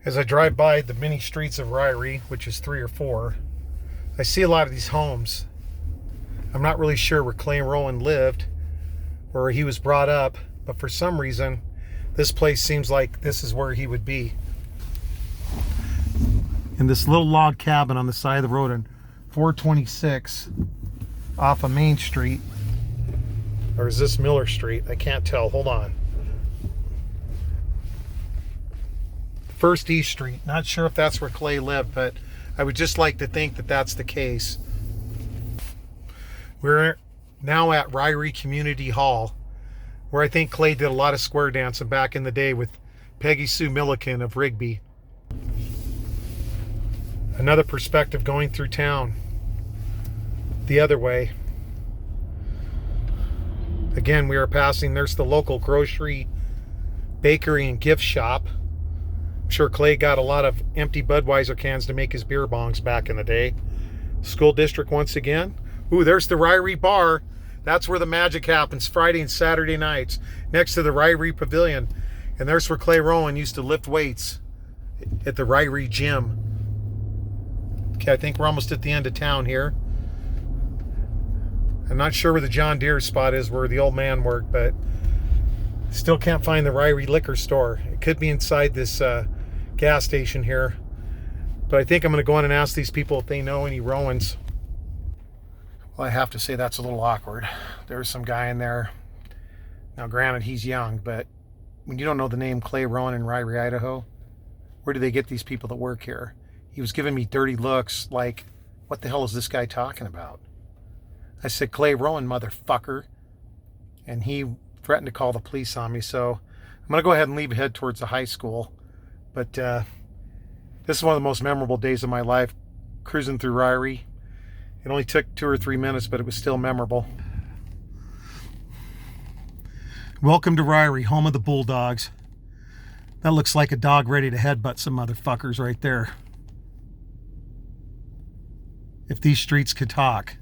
As I drive by the many streets of Ryrie, which is 3 or 4, I see a lot of these homes. I'm not really sure where Clay Rowan lived or where he was brought up, but for some reason, this place seems like this is where he would be. In this little log cabin on the side of the road on 426 off of Main Street. Or is this Miller Street? I can't tell. Hold on. First East Street. Not sure if that's where Clay lived, but I would just like to think that that's the case. We're now at Ryrie Community Hall, where I think Clay did a lot of square dancing back in the day with Peggy Sue Milliken of Rigby. Another perspective going through town the other way. Again, we are passing, there's the local grocery, bakery, and gift shop. I'm sure Clay got a lot of empty Budweiser cans to make his beer bongs back in the day. School district once again. Ooh, there's the Ryrie Bar. That's where the magic happens, Friday and Saturday nights, next to the Ryrie Pavilion. And there's where Clay Rowan used to lift weights at the Ryrie Gym. Okay, I think we're almost at the end of town here. I'm not sure where the John Deere spot is where the old man worked, but still can't find the Ryrie liquor store. It could be inside this gas station here. But I think I'm going to go in and ask these people if they know any Rowans. Well, I have to say that's a little awkward. There's some guy in there. Now, granted, he's young, but when you don't know the name Clay Rowan in Ryrie, Idaho, where do they get these people that work here? He was giving me dirty looks like, what the hell is this guy talking about? I said, Clay Rowan, motherfucker. And he threatened to call the police on me. So I'm going to go ahead and head towards the high school. But this is one of the most memorable days of my life, cruising through Ryrie. It only took 2 or 3 minutes, but it was still memorable. Welcome to Ryrie, home of the Bulldogs. That looks like a dog ready to headbutt some motherfuckers right there. If these streets could talk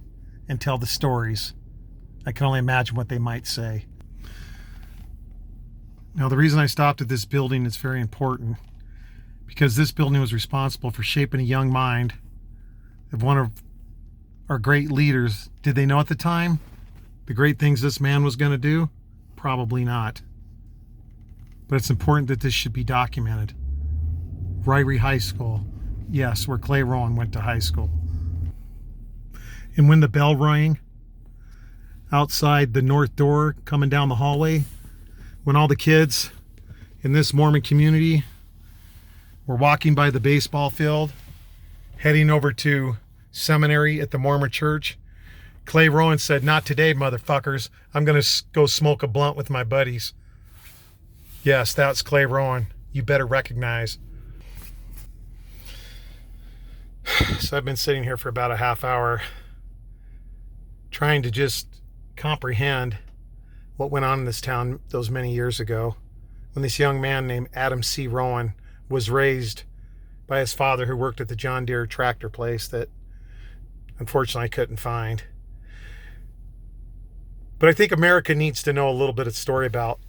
and tell the stories, I can only imagine what they might say. Now, the reason I stopped at this building is very important, because this building was responsible for shaping a young mind of one of our great leaders. Did they know at the time the great things this man was going to do? Probably not. But it's important that this should be documented. Ryrie High School. Yes, where Clay Rowan went to high school. And when the bell rang outside the north door coming down the hallway, when all the kids in this Mormon community were walking by the baseball field, heading over to seminary at the Mormon church, Clay Rowan said, "Not today, motherfuckers. I'm going to go smoke a blunt with my buddies." Yes, that's Clay Rowan. You better recognize. So I've been sitting here for about a half hour trying to just comprehend what went on in this town those many years ago when this young man named Adam C. Rowan was raised by his father, who worked at the John Deere tractor place that unfortunately I couldn't find. But I think America needs to know a little bit of story about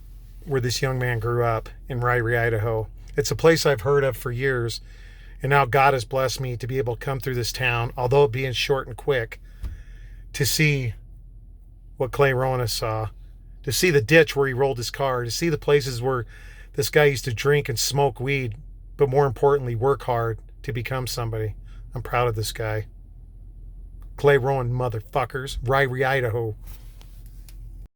where this young man grew up in Ryrie, Idaho. It's a place I've heard of for years, and now God has blessed me to be able to come through this town, although it being short and quick, to see what Clay Rowan saw, to see the ditch where he rolled his car, to see the places where this guy used to drink and smoke weed, but more importantly, work hard to become somebody. I'm proud of this guy. Clay Rowan, motherfuckers. Ryrie, Idaho.